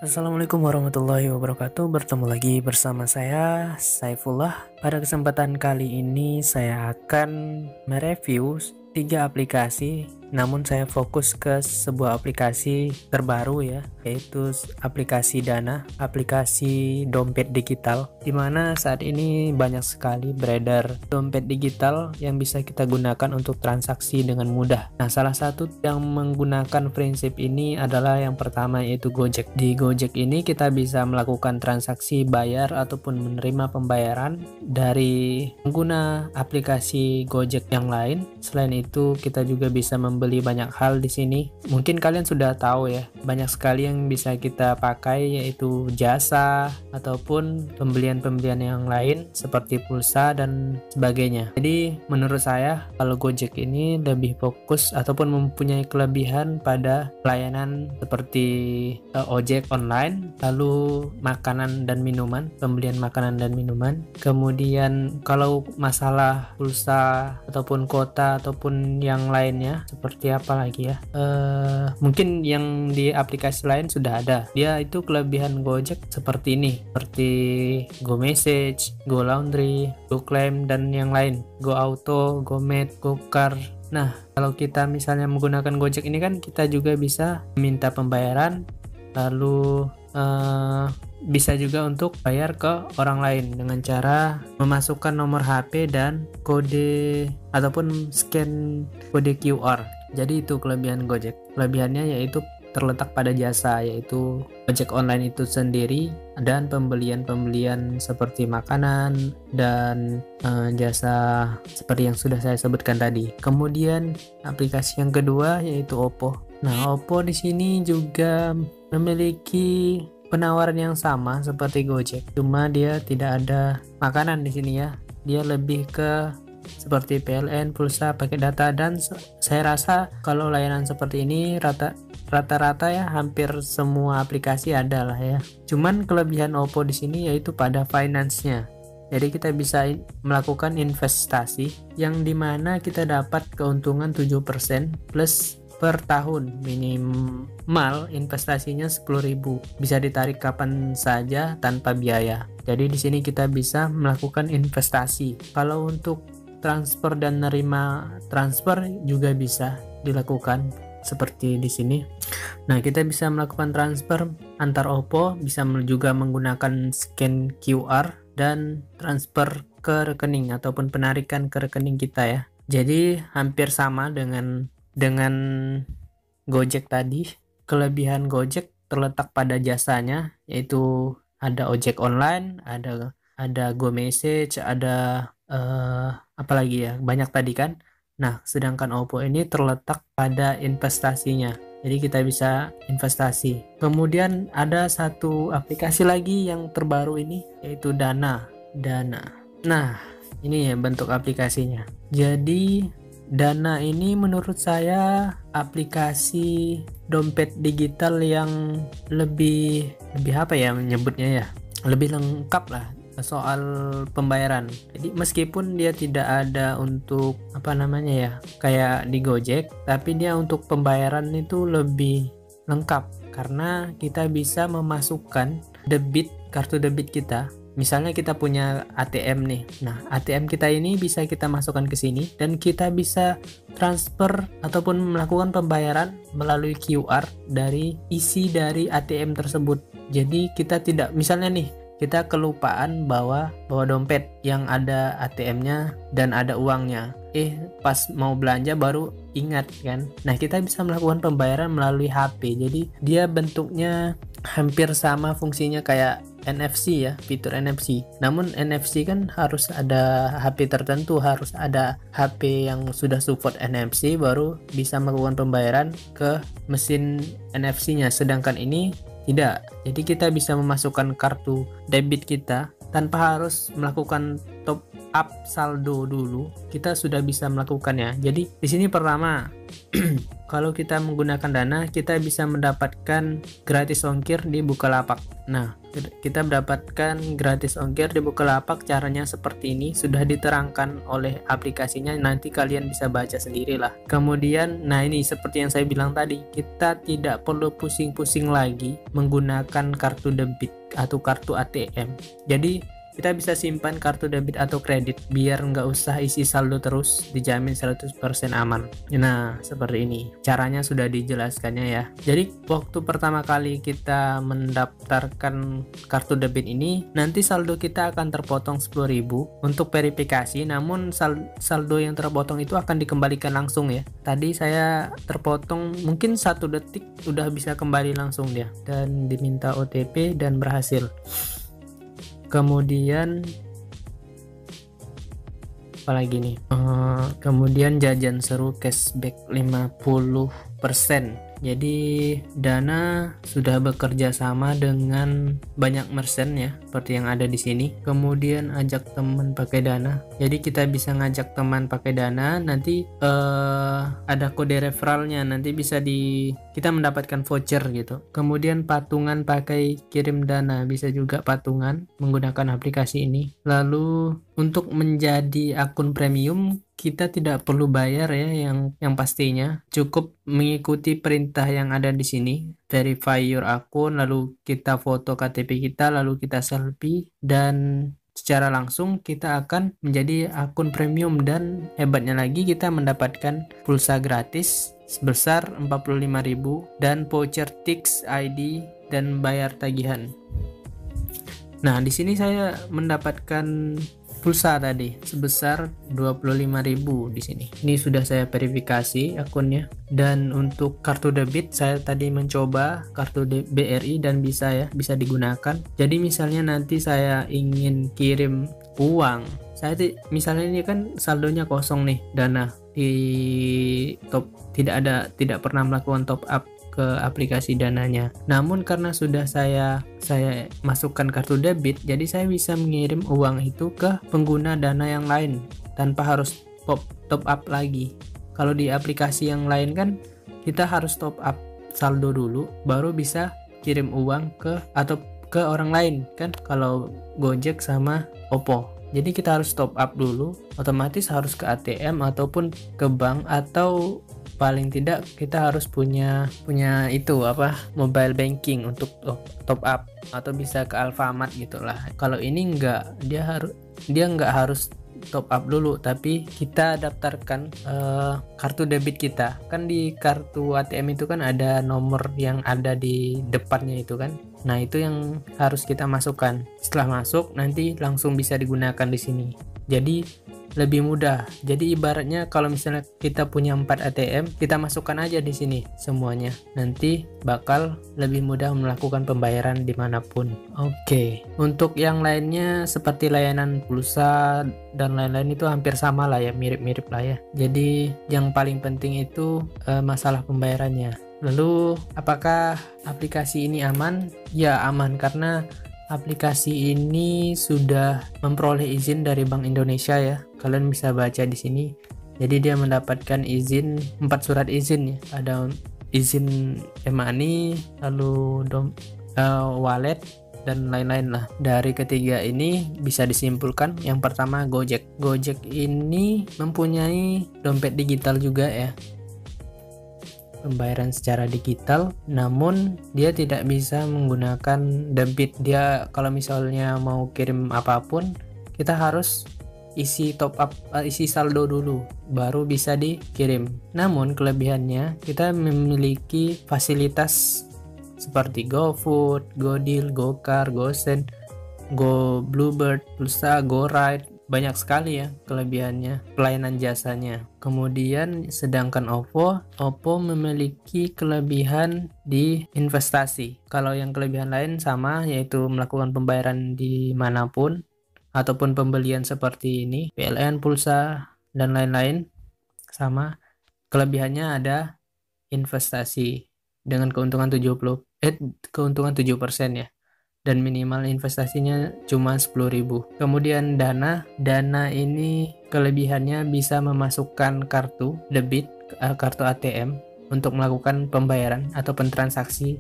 Assalamualaikum warahmatullahi wabarakatuh. Bertemu lagi bersama saya, Saifullah. Pada kesempatan kali ini saya akan mereview 3 aplikasi, namun saya fokus ke sebuah aplikasi terbaru ya, yaitu aplikasi Dana, aplikasi dompet digital, di mana saat ini banyak sekali beredar dompet digital yang bisa kita gunakan untuk transaksi dengan mudah. Nah, salah satu yang menggunakan prinsip ini adalah yang pertama, yaitu Gojek. Di Gojek ini kita bisa melakukan transaksi bayar ataupun menerima pembayaran dari pengguna aplikasi Gojek yang lain. Selain itu, kita juga bisa membeli banyak hal di sini. Mungkin kalian sudah tahu ya, banyak sekali yang bisa kita pakai, yaitu jasa ataupun pembelian-pembelian yang lain seperti pulsa dan sebagainya. Jadi menurut saya, kalau Gojek ini lebih fokus ataupun mempunyai kelebihan pada pelayanan seperti ojek online, lalu makanan dan minuman, pembelian makanan dan minuman. Kemudian kalau masalah pulsa ataupun kuota ataupun yang lainnya seperti apa lagi ya, mungkin yang di aplikasi lain sudah ada. Dia itu kelebihan Gojek seperti ini, seperti Go Message, Go Laundry, Go Claim dan yang lain, Go Auto, Go Med, Go Car. Nah, kalau kita misalnya menggunakan Gojek ini kan kita juga bisa minta pembayaran, lalu bisa juga untuk bayar ke orang lain dengan cara memasukkan nomor HP dan kode ataupun scan kode QR. Jadi itu kelebihan Gojek. Kelebihannya yaitu terletak pada jasa, yaitu ojek online itu sendiri dan pembelian-pembelian seperti makanan dan jasa seperti yang sudah saya sebutkan tadi. Kemudian aplikasi yang kedua yaitu Oppo. Nah, Oppo di sini juga memiliki penawaran yang sama seperti Gojek, cuma dia tidak ada makanan di sini ya. Dia lebih ke seperti PLN, pulsa, paket data, dan saya rasa kalau layanan seperti ini rata-rata ya hampir semua aplikasi ada lah ya. Cuman kelebihan Oppo di sini yaitu pada finance-nya. Jadi kita bisa melakukan investasi yang dimana kita dapat keuntungan 7% plus per tahun, minimal investasinya 10.000, bisa ditarik kapan saja tanpa biaya. Jadi di sini kita bisa melakukan investasi. Kalau untuk transfer dan nerima transfer juga bisa dilakukan seperti di sini. Nah, kita bisa melakukan transfer antar Oppo, bisa juga menggunakan scan QR dan transfer ke rekening ataupun penarikan ke rekening kita ya. Jadi hampir sama dengan Gojek tadi. Kelebihan Gojek terletak pada jasanya, yaitu ada ojek online, ada Go Message, ada apalagi ya, banyak tadi kan. Nah, sedangkan Oppo ini terletak pada investasinya. Jadi kita bisa investasi. Kemudian ada satu aplikasi lagi yang terbaru ini, yaitu Dana. Nah, ini ya bentuk aplikasinya. Jadi Dana ini menurut saya aplikasi dompet digital yang lebih apa ya menyebutnya ya, lebih lengkap lah soal pembayaran. Jadi meskipun dia tidak ada untuk apa namanya ya kayak di Gojek, tapi dia untuk pembayaran itu lebih lengkap karena kita bisa memasukkan kartu debit kita. Misalnya kita punya ATM nih. Nah, ATM kita ini bisa kita masukkan ke sini dan kita bisa transfer ataupun melakukan pembayaran melalui QR dari isi dari ATM tersebut. Jadi kita tidak, misalnya nih, kita kelupaan bawa dompet yang ada ATM-nya dan ada uangnya. Pas mau belanja baru ingat kan. Nah, kita bisa melakukan pembayaran melalui HP. Jadi dia bentuknya hampir sama fungsinya kayak NFC ya, fitur NFC. Namun NFC kan harus ada HP tertentu, harus ada HP yang sudah support NFC baru bisa melakukan pembayaran ke mesin NFC-nya. Sedangkan ini tidak. Jadi kita bisa memasukkan kartu debit kita tanpa harus melakukan top up saldo dulu. Kita sudah bisa melakukannya. Jadi di sini pertama kalau kita menggunakan Dana, kita bisa mendapatkan gratis ongkir di Bukalapak. Nah, kita mendapatkan gratis ongkir di Bukalapak, caranya seperti ini, sudah diterangkan oleh aplikasinya, nanti kalian bisa baca sendirilah. Kemudian, nah ini seperti yang saya bilang tadi, kita tidak perlu pusing-pusing lagi menggunakan kartu debit atau kartu ATM. Jadi kita bisa simpan kartu debit atau kredit biar nggak usah isi saldo terus, dijamin 100% aman. Nah, seperti ini. Caranya sudah dijelaskannya ya. Jadi, waktu pertama kali kita mendaftarkan kartu debit ini, nanti saldo kita akan terpotong 10.000 untuk verifikasi, namun saldo yang terpotong itu akan dikembalikan langsung ya. Tadi saya terpotong mungkin 1 detik udah bisa kembali langsung dia, dan diminta OTP dan berhasil. Kemudian apalagi nih, kemudian jajan seru cashback 50%. Jadi Dana sudah bekerja sama dengan banyak merchant ya, seperti yang ada di sini. Kemudian ajak teman pakai Dana. Jadi kita bisa ngajak teman pakai Dana, nanti ada kode referralnya, nanti bisa kita mendapatkan voucher gitu. Kemudian patungan pakai kirim Dana, bisa juga patungan menggunakan aplikasi ini. Lalu untuk menjadi akun premium kita tidak perlu bayar ya, yang pastinya cukup mengikuti perintah yang ada di sini, verify your akun, lalu kita foto KTP kita, lalu kita selfie, dan secara langsung kita akan menjadi akun premium. Dan hebatnya lagi, kita mendapatkan pulsa gratis sebesar 45.000 dan voucher Tix ID dan bayar tagihan. Nah, di sini saya mendapatkan pulsa tadi sebesar 25.000 di sini. Ini sudah saya verifikasi akunnya. Dan untuk kartu debit saya tadi mencoba kartu BRI dan bisa digunakan. Jadi misalnya nanti saya ingin kirim uang, misalnya ini kan saldonya kosong nih Dana, tidak pernah melakukan top up ke aplikasi Dananya. Namun karena sudah saya masukkan kartu debit, jadi saya bisa mengirim uang itu ke pengguna Dana yang lain tanpa harus top up lagi. Kalau di aplikasi yang lain kan kita harus top up saldo dulu baru bisa kirim uang ke orang lain kan, kalau Gojek sama Oppo. Jadi kita harus top up dulu, otomatis harus ke ATM ataupun ke bank, atau paling tidak kita harus punya itu mobile banking untuk top up, atau bisa ke Alfamart gitulah. Kalau ini enggak, dia enggak harus top up dulu, tapi kita daftarkan kartu debit kita. Kan di kartu ATM itu kan ada nomor yang ada di depannya itu kan. Nah, itu yang harus kita masukkan. Setelah masuk nanti langsung bisa digunakan di sini. Jadi lebih mudah. Jadi ibaratnya kalau misalnya kita punya 4 ATM, kita masukkan aja di sini semuanya. Nanti bakal lebih mudah melakukan pembayaran dimanapun. Oke. Untuk yang lainnya seperti layanan pulsa dan lain-lain itu hampir sama lah ya, mirip-mirip lah ya. Jadi yang paling penting itu masalah pembayarannya. Lalu apakah aplikasi ini aman? Ya, aman karena aplikasi ini sudah memperoleh izin dari Bank Indonesia ya. Kalian bisa baca di sini. Jadi dia mendapatkan izin, 4 surat izin ya. Ada izin e-money, lalu wallet dan lain-lain lah. Dari ketiga ini bisa disimpulkan yang pertama Gojek. Gojek ini mempunyai dompet digital juga ya. Pembayaran secara digital, namun dia tidak bisa menggunakan debit. Dia kalau misalnya mau kirim apapun, kita harus isi saldo dulu baru bisa dikirim. Namun kelebihannya kita memiliki fasilitas seperti GoFood, GoDeal, GoCar, GoSend, GoBluebird, Pulsa, GoRide. Banyak sekali ya kelebihannya, pelayanan jasanya. Kemudian sedangkan Oppo memiliki kelebihan di investasi. Kalau yang kelebihan lain sama, yaitu melakukan pembayaran dimanapun ataupun pembelian seperti ini, PLN, pulsa dan lain-lain sama. Kelebihannya ada investasi dengan keuntungan 7% ya. Dan minimal investasinya cuma 10.000. Kemudian Dana ini kelebihannya bisa memasukkan kartu debit, kartu ATM untuk melakukan pembayaran atau transaksi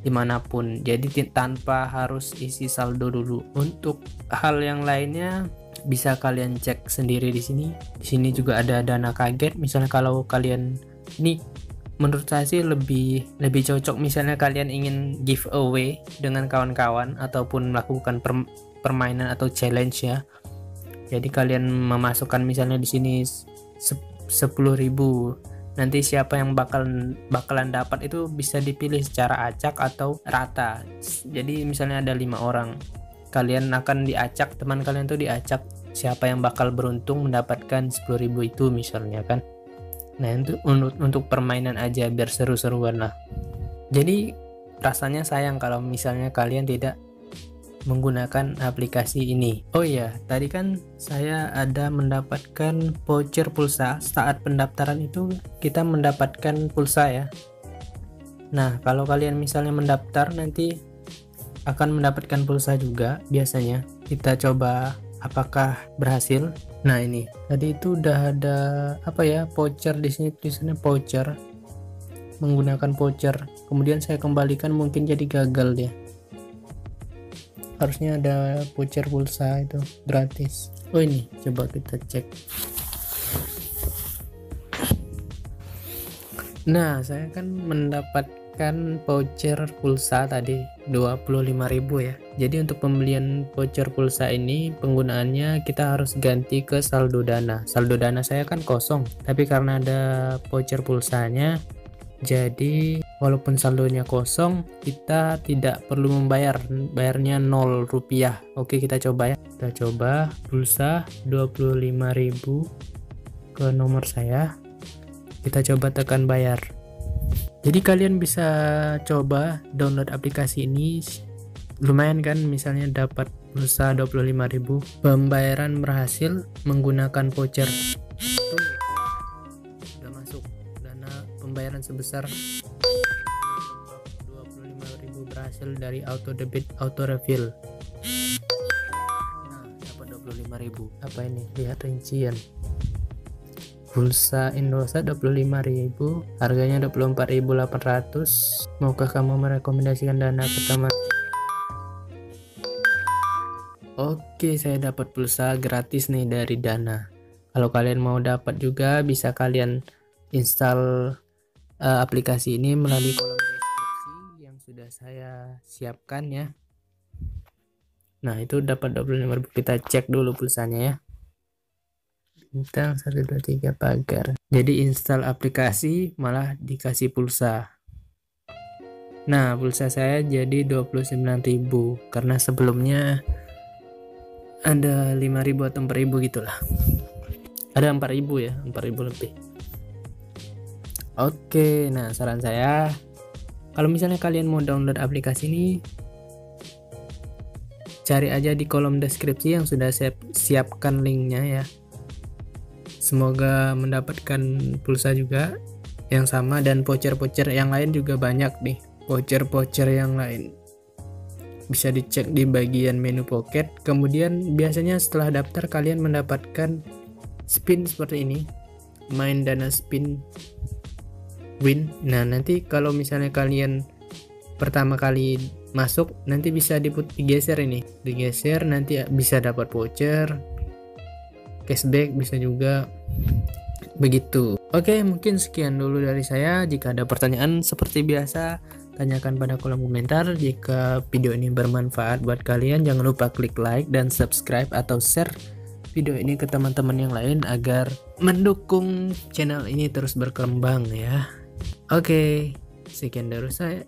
dimanapun. Jadi tanpa harus isi saldo dulu. Untuk hal yang lainnya bisa kalian cek sendiri di sini. Di sini juga ada dana kaget. Misalnya kalau kalian ini, menurut saya sih lebih cocok misalnya kalian ingin giveaway dengan kawan-kawan ataupun melakukan permainan atau challenge ya. Jadi kalian memasukkan misalnya di sini 10.000. Nanti siapa yang bakalan dapat itu bisa dipilih secara acak atau rata. Jadi misalnya ada 5 orang, kalian akan diacak, teman kalian tuh diacak siapa yang bakal beruntung mendapatkan 10.000 itu misalnya kan. Nah itu untuk permainan aja biar seru-seruan lah. Jadi rasanya sayang kalau misalnya kalian tidak menggunakan aplikasi ini. Oh iya, tadi kan saya ada mendapatkan voucher pulsa. Saat pendaftaran itu kita mendapatkan pulsa ya. Nah kalau kalian misalnya mendaftar nanti akan mendapatkan pulsa juga biasanya. Kita coba apakah berhasil. Nah ini tadi itu udah ada apa ya, voucher di sini, tulisannya voucher, menggunakan voucher. Kemudian saya kembalikan, mungkin jadi gagal dia. Harusnya ada voucher pulsa itu gratis. Oh ini coba kita cek. Nah saya kan mendapatkan voucher pulsa tadi 25.000 ya. Jadi untuk pembelian voucher pulsa ini penggunaannya kita harus ganti ke saldo dana. Saldo dana saya kan kosong, tapi karena ada voucher pulsanya, jadi walaupun saldonya kosong kita tidak perlu bayarnya 0 rupiah. Oke kita coba ya. Kita coba pulsa 25.000 ke nomor saya. Kita coba tekan bayar. Jadi kalian bisa coba download aplikasi ini. Lumayan kan, misalnya dapat pulsa 25.000, pembayaran berhasil menggunakan voucher. Sudah masuk dana pembayaran sebesar 25.000 berhasil dari auto debit auto refill. Nah dapat 25.000. Apa ini, lihat rincian. Pulsa Indosat 25.000, harganya 24.800. Maukah kamu merekomendasikan dana ke teman? Oke, saya dapat pulsa gratis nih dari Dana. Kalau kalian mau dapat juga bisa kalian install aplikasi ini melalui kolom deskripsi yang sudah saya siapkan ya. Nah itu dapat 25.000. Kita cek dulu pulsanya ya. Bintang 123 pagar. Jadi install aplikasi malah dikasih pulsa. Nah pulsa saya jadi 29.000 karena sebelumnya ada 5.000 atau 4.000 gitulah. Ada 4.000 ya, 4.000 lebih. Oke, nah saran saya kalau misalnya kalian mau download aplikasi ini, cari aja di kolom deskripsi yang sudah saya siapkan linknya ya. Semoga mendapatkan pulsa juga yang sama, dan voucher-voucher yang lain juga banyak nih. Voucher-voucher yang lain bisa dicek di bagian menu pocket. Kemudian biasanya setelah daftar kalian mendapatkan spin seperti ini, main dana spin win. Nah nanti kalau misalnya kalian pertama kali masuk, nanti bisa digeser ini, digeser nanti bisa dapat voucher, cashback bisa juga begitu. Oke, mungkin sekian dulu dari saya. Jika ada pertanyaan seperti biasa, tanyakan pada kolom komentar. Jika video ini bermanfaat buat kalian, jangan lupa klik like dan subscribe atau share video ini ke teman-teman yang lain agar mendukung channel ini terus berkembang ya. Oke, sekian dari saya.